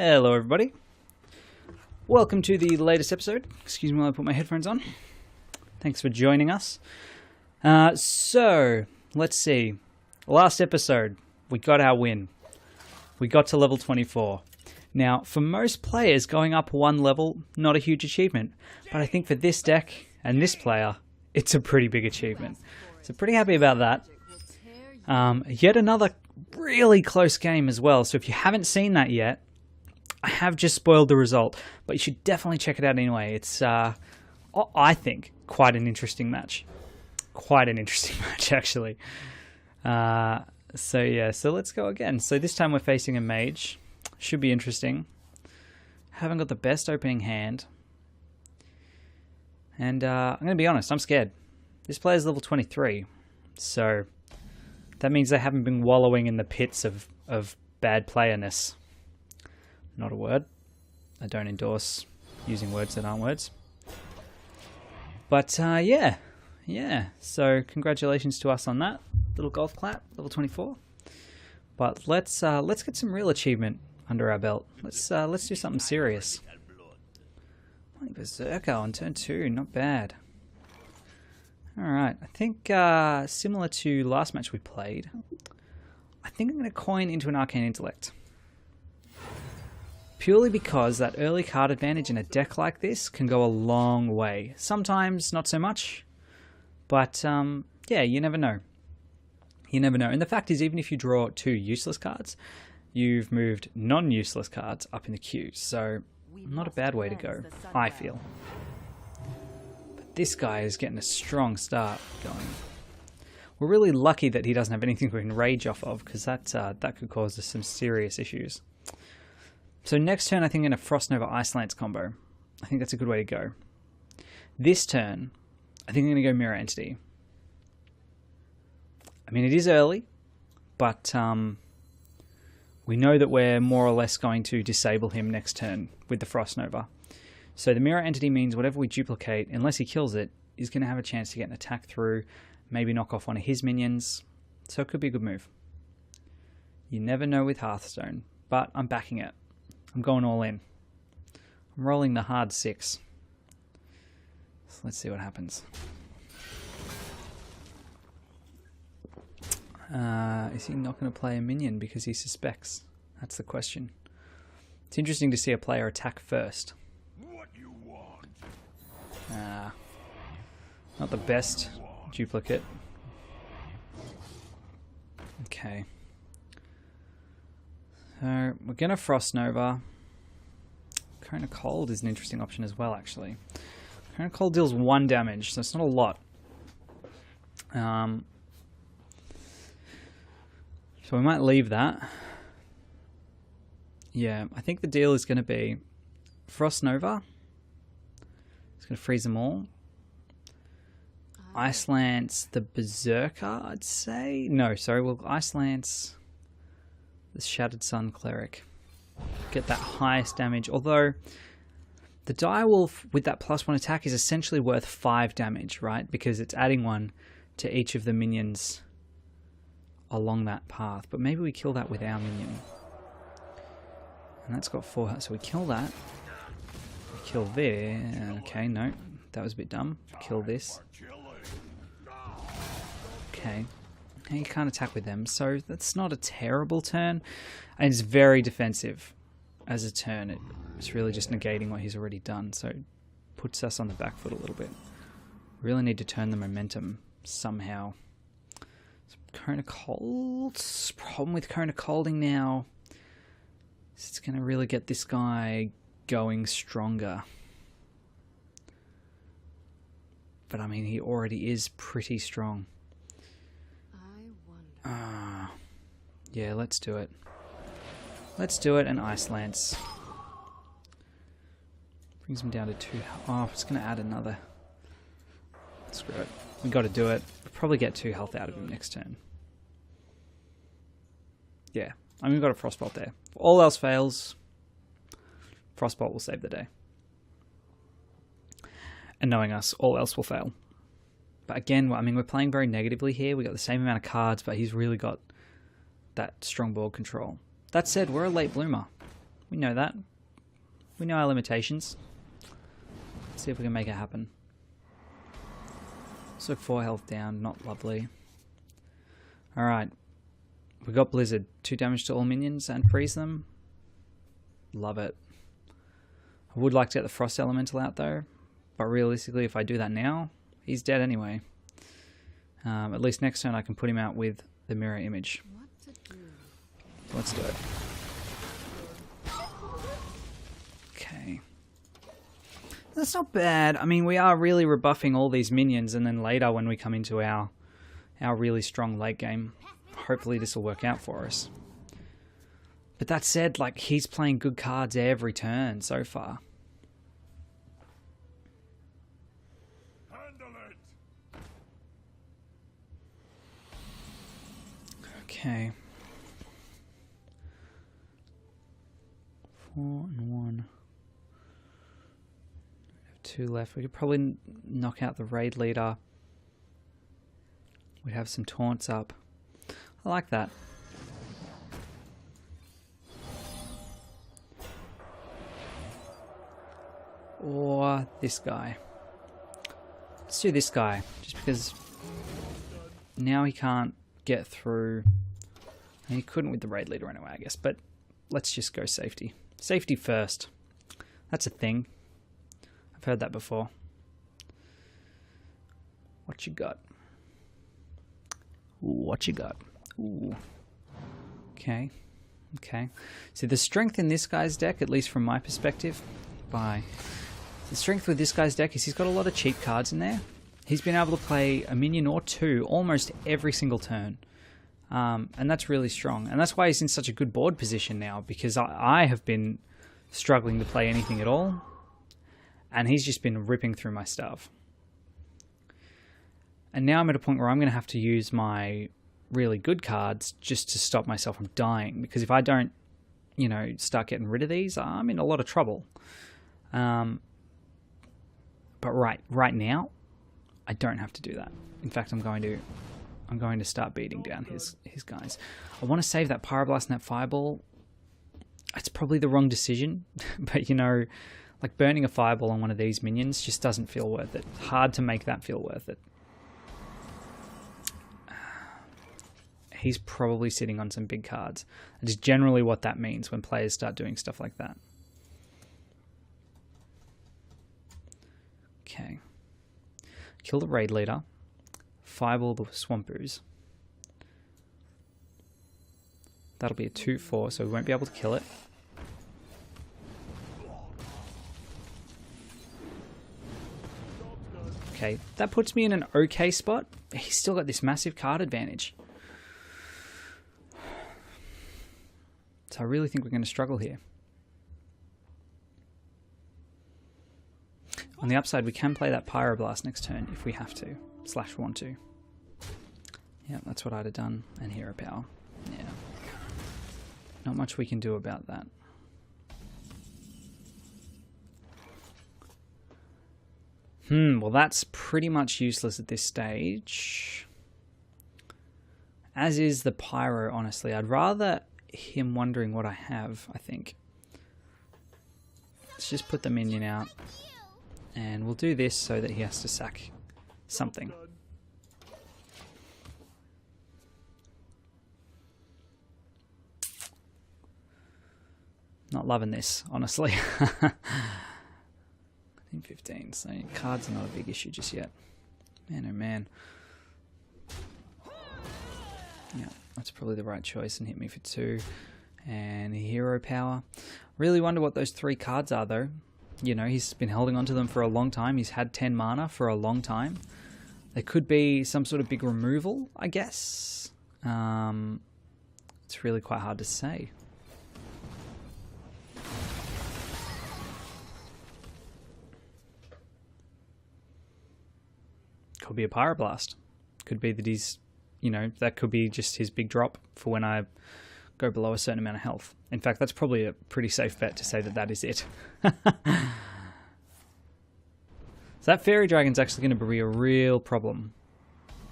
Hello everybody, welcome to the latest episode. Excuse me while I put my headphones on. Thanks for joining us. So, let's see. Last episode, we got our win. We got to level 24. Now, for most players, going up one level, not a huge achievement. But I think for this deck and this player, it's a pretty big achievement. So pretty happy about that. Yet another really close game as well. So if you haven't seen that yet, I have just spoiled the result, but you should definitely check it out anyway. It's, I think, quite an interesting match. Quite an interesting match, actually. So yeah, so let's go again. So this time we're facing a mage. Should be interesting. Haven't got the best opening hand. And I'm going to be honest, I'm scared. This player's level 23. So that means they haven't been wallowing in the pits of bad playerness. Not a word. I don't endorse using words that aren't words. But yeah. So congratulations to us on that little golf clap, level 24. But let's get some real achievement under our belt. Let's do something serious. Berserker on turn 2, not bad. All right, I think similar to last match we played, I think I'm going to coin into an Arcane Intellect. Purely because that early card advantage in a deck like this can go a long way. Sometimes not so much, but yeah, you never know. You never know. And the fact is, even if you draw 2 useless cards, you've moved non-useless cards up in the queue. So not a bad way to go, I feel. But this guy is getting a strong start going. We're really lucky that he doesn't have anything we can rage off of, because that could cause us some serious issues. So next turn, I think I'm going to Frost Nova Ice Lance combo. I think that's a good way to go. This turn, I think I'm going to go Mirror Entity. I mean, it is early, but we know that we're more or less going to disable him next turn with the Frost Nova. So the Mirror Entity means whatever we duplicate, unless he kills it, is going to have a chance to get an attack through, maybe knock off one of his minions. So it could be a good move. You never know with Hearthstone, but I'm backing it. I'm going all in. I'm rolling the hard 6. So let's see what happens. Is he not going to play a minion because he suspects? That's the question. It's interesting to see a player attack first. What you want? Not the best duplicate. Okay. So we're going to Frost Nova. Cone of Cold is an interesting option as well, actually. Cone of Cold deals 1 damage, so it's not a lot. So we might leave that. Yeah, I think the deal is going to be Frost Nova. It's going to freeze them all. Ice Lance the Berserker, I'd say. No, sorry, we'll Ice Lance the Shattered Sun Cleric. Get that highest damage. Although the Direwolf with that +1 attack is essentially worth 5 damage, right? Because it's adding 1 to each of the minions along that path. But maybe we kill that with our minion. And that's got 4. So we kill that. We kill there. Okay, no. That was a bit dumb. Kill this. Okay. You can't attack with them, so that's not a terrible turn. And it's very defensive as a turn. It's really just negating what he's already done, so it puts us on the back foot a little bit. Really need to turn the momentum somehow. So Cone of Cold. Problem with Cone of Colding now is it's going to really get this guy going stronger. But I mean, he already is pretty strong. Yeah, let's do it. Let's do it and Ice Lance. Brings him down to 2. Oh, it's going to add another. Screw it. We got to do it. We'll probably get 2 health out of him next turn. Yeah, I mean, we've got a Frostbolt there. If all else fails, Frostbolt will save the day. And knowing us, all else will fail. But again, I mean, we're playing very negatively here. We got the same amount of cards, but he's really got that strong board control. That said, we're a late bloomer. We know that. We know our limitations. Let's see if we can make it happen. So 4 health down, not lovely. Alright. We got Blizzard. 2 damage to all minions and freeze them. Love it. I would like to get the Frost Elemental out though. But realistically, if I do that now, he's dead anyway. At least next turn I can put him out with the mirror image. Let's do it. Okay. That's not bad. I mean, we are really rebuffing all these minions, and then later when we come into our really strong late game, hopefully this will work out for us. But that said, like, he's playing good cards every turn so far. Okay. 4 and 1. We have 2 left. We could probably knock out the raid leader. We'd have some taunts up. I like that. Or this guy. Let's do this guy, just because now he can't get through. And he couldn't with the raid leader anyway, I guess, but let's just go safety. Safety first. That's a thing. I've heard that before. What you got? Ooh, what you got? Ooh. Okay. Okay. So the strength in this guy's deck, at least from my perspective, the strength with this guy's deck is he's got a lot of cheap cards in there. He's been able to play a minion or 2 almost every single turn. And that's really strong. And that's why he's in such a good board position now, because I have been struggling to play anything at all. And he's just been ripping through my stuff. And now I'm at a point where I'm going to have to use my really good cards just to stop myself from dying. Because if I don't, you know, start getting rid of these, I'm in a lot of trouble. But right now, I don't have to do that. In fact, I'm going to start beating down his guys. I want to save that Pyroblast and that Fireball. It's probably the wrong decision, but you know, like burning a Fireball on one of these minions just doesn't feel worth it. Hard to make that feel worth it. He's probably sitting on some big cards. That is generally what that means when players start doing stuff like that. Okay. Kill the raid leader. Fireball the Swampooze. That'll be a 2/4, so we won't be able to kill it. Okay, that puts me in an okay spot. He's still got this massive card advantage. So I really think we're going to struggle here. On the upside, we can play that Pyroblast next turn if we have to. / want to. Yeah, that's what I'd have done. And Hero Power. Yeah. Not much we can do about that. Well, that's pretty much useless at this stage. As is the Pyro, honestly. I'd rather him wondering what I have, I think. Let's just put the minion out. And we'll do this so that he has to sack something. Not loving this, honestly. I think 15, so cards are not a big issue just yet. Man, oh man. Yeah, that's probably the right choice, and hit me for 2. And Hero Power. Really wonder what those 3 cards are, though. You know, he's been holding on to them for a long time. He's had 10 mana for a long time. There could be some sort of big removal, I guess. It's really quite hard to say. Could be a Pyroblast. Could be that he's, you know, that could be just his big drop for when I go below a certain amount of health. In fact, that's probably a pretty safe bet to say that that is it. So that Fairy Dragon's actually going to be a real problem,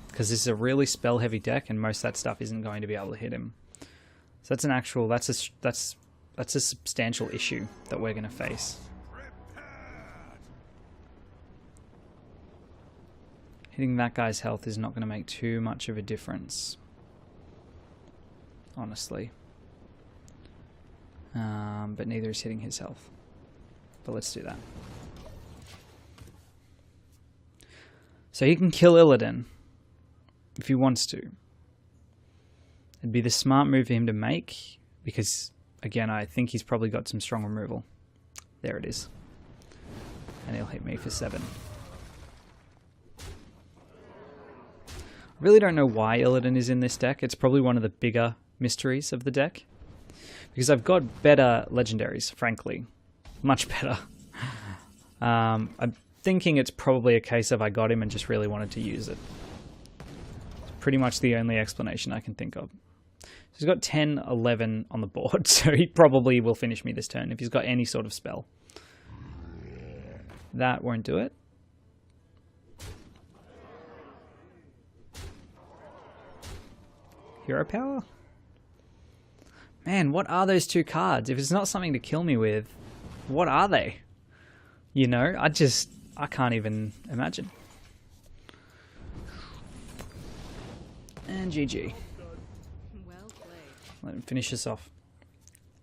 because this is a really spell-heavy deck, and most of that stuff isn't going to be able to hit him. So that's an actual, that's That's a substantial issue that we're going to face. Hitting that guy's health is not going to make too much of a difference, honestly. But neither is hitting his health. But let's do that. So he can kill Illidan if he wants to. It'd be the smart move for him to make, because, again, I think he's probably got some strong removal. There it is. And he'll hit me for 7. I really don't know why Illidan is in this deck. It's probably one of the bigger mysteries of the deck. Because I've got better legendaries, frankly. Much better. I'm thinking it's probably a case of I got him and just really wanted to use it. It's pretty much the only explanation I can think of. So he's got 10, 11 on the board, so he probably will finish me this turn if he's got any sort of spell. That won't do it. Hero power? Man, what are those 2 cards? If it's not something to kill me with, what are they? You know, I can't even imagine. And GG. Well played. Let him finish this off.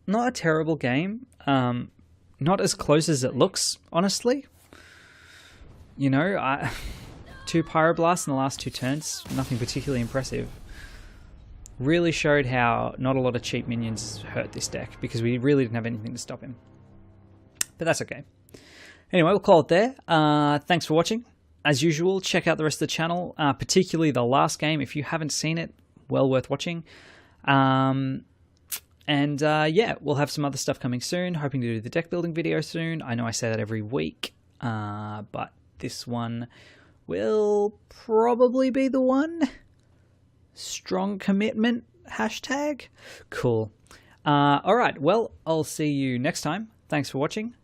Not a terrible game. Not as close as it looks, honestly. You know, 2 Pyroblasts in the last 2 turns. Nothing particularly impressive. Really showed how not a lot of cheap minions hurt this deck, because we really didn't have anything to stop him. But that's okay. Anyway, we'll call it there. Thanks for watching. As usual, check out the rest of the channel, particularly the last game. If you haven't seen it, well worth watching. Yeah, we'll have some other stuff coming soon. Hoping to do the deck building video soon. I know I say that every week, but this one will probably be the one. Strong commitment, hashtag. Cool. All right, well, I'll see you next time. Thanks for watching.